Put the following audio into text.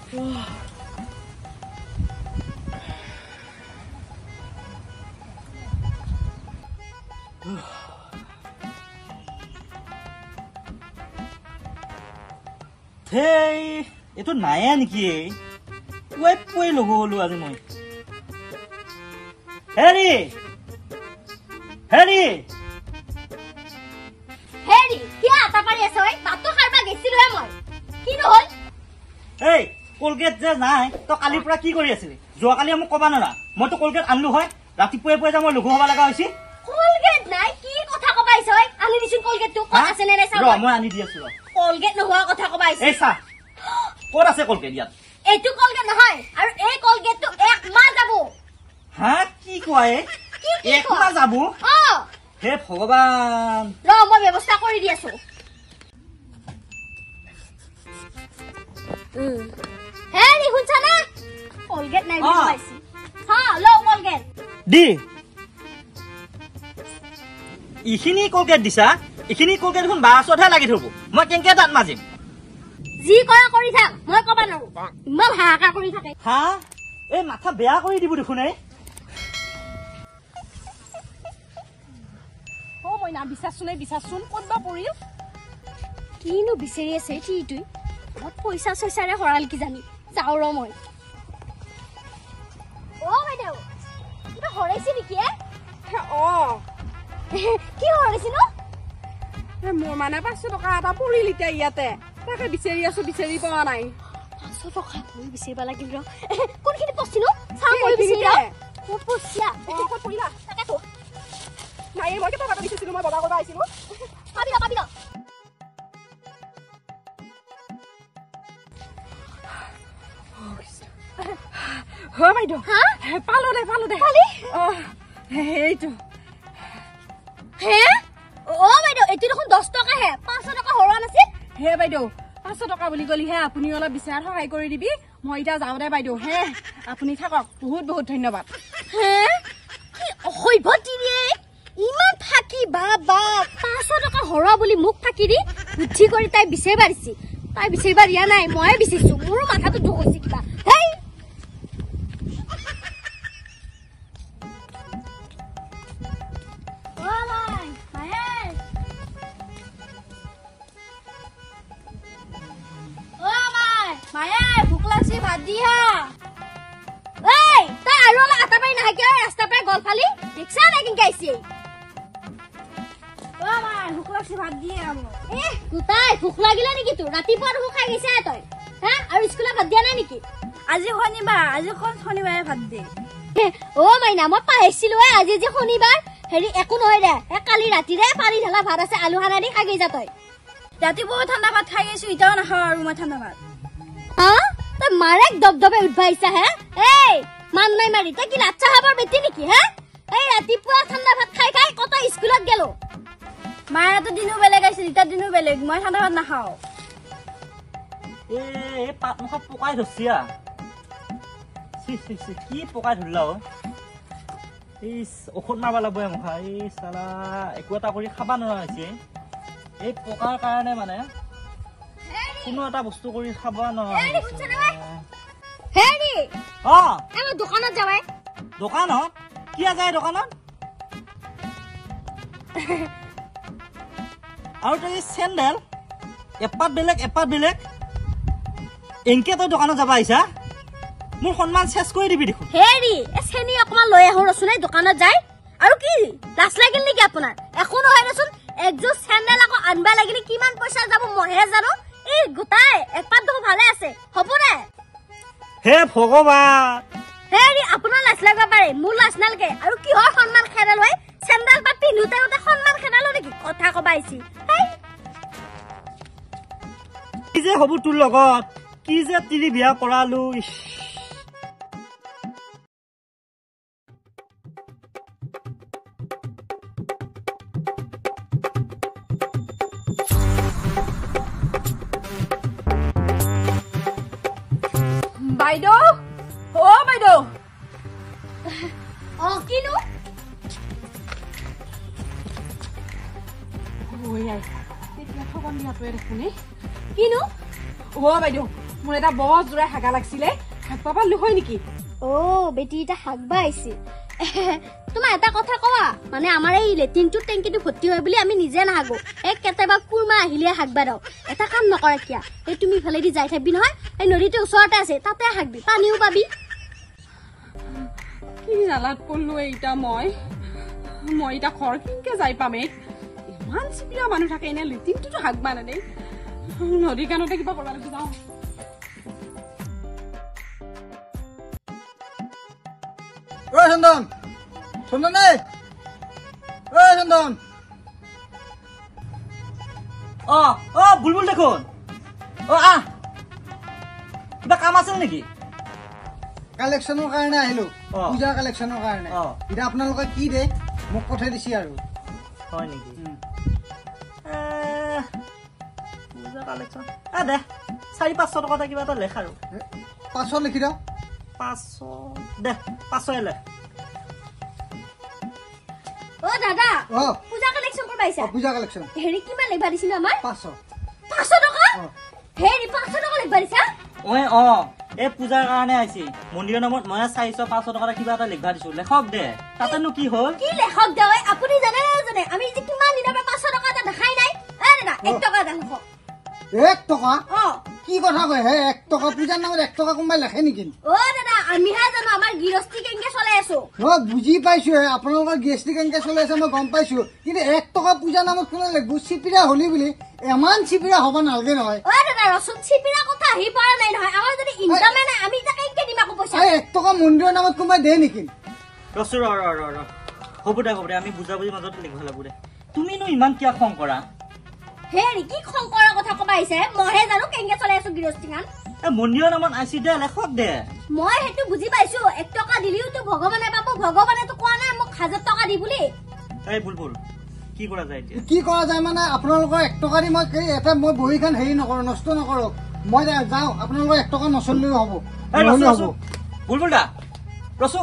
Hey, itu naya niki. Web pui logo lu adi moi. Harry, Harry, Harry, क्या आता पारी ऐसा है? बात तो हर बार कैसी लो है moi. की नो होल? Hey, Colgate जे নাই তো কালি পুরা কি কৰি আছিল? যোৱা কালি মোক কবা না মই তো Colgate আনলু হয় ৰাতিপুৱা পুৱা যা মই লঘু হবা লাগা হৈছি Colgate নাই কি কথা কবাইছ হয়? আনি দিছুন Colgate তো কোন আছে নে নাই চাও? মই আনি দি আছো Colgate নোহোৱা কথা কবাইছ। এই সা কোন আছে Colgate ইয়াত? এইটো Colgate নহয় আৰু এই Colgate তো এক মাহ যাব। হা কি কয়? এক মাহ যাব? হে ভগৱান ৰ মই ব্যৱস্থা কৰি দি আছো। Harry শুনছ না? Colgate নাই বুলি পাইছি। হা লো Colgate। দি ইখিনি Colgate দিছা ইখিনি Colgate দেখোন বাছতহে লাগি থব মই কেনকে দাঁত মাজিম জি কৰা কৰি থাক মই কবা নৰো ইমান হাহাকাৰ কৰি থাকে হা এই মাথা বেয়া কৰি দিব দেখোন এই ও মই না বিচাৰছুন ক'তবা পৰিল কিনো বিচাৰি আছে ঠিতুই বহুত পইচা চইচাৰে হৰাল কি জানি যাও ৰ মই ও বাইদেউ কিবা হৰাইছে নেকি কি হৰাইছে ন মোৰ মানে 500 টকা এটা পৰিল এতিয়া ইয়াতে তাকে বিচাৰি আছো বিচাৰি পোৱা নাই 500 টকা মই বিচাৰিবা লাগিব ৰ কোনখিনি পছি ন চাও মই বিচাৰি ৰ ক'ত পছিয়া ক'ত পৰিলা তাকে তো নাই মই কেটা টকা দিছিলো মই বগা কৰবা আইছিলো পাবি ৰ হয় বাইদেউ হা পালো দে পালি এইটো হে ও বাইদেউ এটি দেখোন 10 টকা হে 500 টকা হৰা নাছিল হে বাইদেউ 500 টকা বুলি গলি হে আপুনি অলপ বিচাৰ সহায় কৰি দিবি মই ইটা যাও দে বাইদেউ হে আপুনি থাকক বহুত বহুত ধন্যবাদ হে কি হইবতি ৰে ইমান ফাকি বাবা 500 টকা হৰা বুলি মুখ ফাকি দি বুদ্ধি কৰি তাই বিচাৰিবাৰিছি তাই বিচাৰিবাৰিয়া নাই মই বিচাৰিছো মোৰ মাথাটো দুখ হৈছে কিবা হেই ভাত দিয়া এই তাই আৰু অলপ আটা পাই নাহে কিয় ৰাস্তা পাই গল ফালি ৰিক্সা নাই কিন গাইছি ও মাই ভুক লাগছি ভাত দিয়ে আমো গুটাই ভুক লাগিলা নেকি তোৰ ৰাতিপুৱা আৰু খাই গৈছে তই হা আৰু স্কুলত ভাত দিয়া নাই নেকি আজি শনিবাৰ আজি কোন শনিবাৰে ভাত দে ও মাইনা মই পাইছিলো আজি যে শনিবাৰ হেৰি একো নহয় দে কালি ৰাতিৰে পাৰি ঢালা ভাত আছে আলু হানা দি খাই গৈ যা তই ৰাতিপুৱা ঠাণ্ডা ভাত খাই গৈছো ইটাও নাখাও আৰু মই ঠাণ্ডা ভাত হা তই মাৰেক দবদবে উঠবাইছা হে এই মান নাই মাৰি তই কি লাচ্চা খাবৰ বেটি নেকি হে এই ৰাতিপুৱা ঠাণ্ডা ভাত খাই খাই কত স্কুলত গেলো মায়েতো দিনো বেলেগ আছিল ইটা দিনো বেলেগ মই ঠাণ্ডা ভাত নাখাও এই পাত মুখ পকাই ধৰছিয়া কি পকাই ধৰলা এই ঔষধ মাৰবা লাগব মুখা এই সালা একো এটা কৰি খাবা নোৱাৰা হৈছে এই পকাৰ কাৰণে মানে কোনো এটা বস্তু কৰি খাবা নোৱাৰা হেৰি আমি দোকানত যাবাই দোকানত কি যায় দোকানত আৰু তই চেণ্ডেল এপাত বেলেগ এনকে তই দোকানত যাবা আহিছা মোৰ সন্মান চেছ কৰি দিবি দেখোন হেৰি চেনি অকমান লৈ আহো ৰচোন দোকানত যায় আৰু কি লাজ লাগিল নেকি আপোনাৰ একো নহয় ৰচোন একযোৰ চেণ্ডেল আকৌ আনবা লাগিলে কিমান পইচা যাব মইহে জানো এই গোটাই এপাত দেখো ভালে আছে হ'ব নে হে ভগৱান হেৰি আপোনাৰ লাজ লাগবা পাৰে মোৰ লাজ নালাগে আৰু কিহৰ সন্মান খেদাল হয় চেণ্ডেল বা পিন্ধোতে সন্মান খেদালো নেকি কথা কবা আহিছি কি যে হ'ব তোৰ লগত কি যে তিৰি বিয়া কৰালো বাইদেউ ও বাইদেউ কিনো ওই আই তেতিয়া ঠগন দিয়াটোৱে দেখোন কিনো ও বাইদেউ মোৰ এটা বৰ জোৰে হাগা লাগিছিলে শাক পাবা নহয় নেকি অ বেটি এটা হাগবা আহিছে তোমাৰ এটা কথা কোৱা মানে আমাৰ এই লেট্ৰিনটো টেংকিটো ভৰ্তি হয় বুলি আমি নিজে নাহাগো এক কেতিয়াবা কুৰমা আহিলে হাগবা দাও এটা কাম নকৰে কিয়া এই তুমি ইফালেদি যাই থাকবি নহয় এই নদীটো ওচৰতে আছে তাতে হাগবি পানীও পাবি কি জালাত পড়লো এইটা মই এটা ঘৰ কেনেকে যাই পাম এই ইমান চিপিয়া মানুহ থাকে এনে লেট্ৰিনটোতো হাগবা নাদেই নদী কাণতে কিবা কৰবা লাগি যাওঁ ঐ চন্দন চন্দন ঐ চন্দন অ বুলবুল দেখোন আহ কিবা কাম আছিল নেকি কালেকশ্যনৰ কাৰণে আহিলো অ। পূজাৰ কালেকশ্যনৰ কাৰণে অ। এতিয়া আপোনালোকে কি দে মোক পঠাই দিছে আৰু হয় নেকি পূজা কালেকশ্যন দে 400-500 টকা কিবা এটা লেখ আৰু 500 লিখি দিয়ক 500 দে 500 লেখ অ দাদা অ পূজা কালেকশ্যন কৰিব আহিছা পূজা কালেকশ্যন হেৰি কিমান লিখবা দিছিল আমাৰ 500 500 টকা অ। হেৰি 500 টকা লিখবা দিছা এই পূজাৰ কাৰণে আহিছে মন্দিৰৰ নামত মই 400-500 টকা কিবা এটা লিখবা দিছো লেখক দে তাতেনো কি হ'ল কি লেখক দেৱাই আপুনি জানে জানে আমি যে কিমান দিনৰ পৰা 500 টকা এটা দেখাই নাই দাদা 1 টকা এটা লিখক 1 টকা অ কি কথা কয় হে 1 টকা পূজাৰ নামত 1 টকা কোনোবাই লেখে নেকি দাদা আমিহে জানো আমাৰ গৃহস্থী কেনেকে চলাই আছো মই বুজি পাইছো আপোনালোকৰ গেষ্টি কেনেকে চলি আছে মই গম পাইছো কিন্তু 1 টকা পূজাৰ নামত কোনে লেখব চিপিৰা হলি বুলি ইমান চিপিৰা হ'ব নালাগে নহয় দাদা ৰচুন চিপিৰা কথা আহি পৰা নাই নহয় আমাৰ যদি ইনকামে নাই আমি তাকে কেনেকে দিম আকৌ পইচা 1 টকা মন্দিৰৰ নামত কোনোবাই দে নেকি ৰচো হ'ব দে আমি বুজাবুজি মাজত লিখিব লাগিব দে তুমিনো ইমান কিয় খং কৰা হেৰি কি খং কৰাৰ কথা কবা আহিছে মইহে জানো কেনেকে চলাই আছো গৃহস্থীখন মন্দিৰৰ নামত আহিছে দে লেখক দে মই সেইটো বুজি পাইছো 1 টকা দিলেওতো ভগৱানে পাব ভগৱানেতো কোৱা নাই মোক 1000 টকা দি বুলি এই বুলবুল কি কৰা যায় এতিয়া কি কৰা যায় মানে আপোনালোকৰ 1 টকা দি মই এটা মই বহিখন হেৰি নকৰো নষ্ট নকৰো মই যাওঁ আপোনালোকৰ 1 টকা নচলিলেও হ'ব বুলবুল দা ৰচো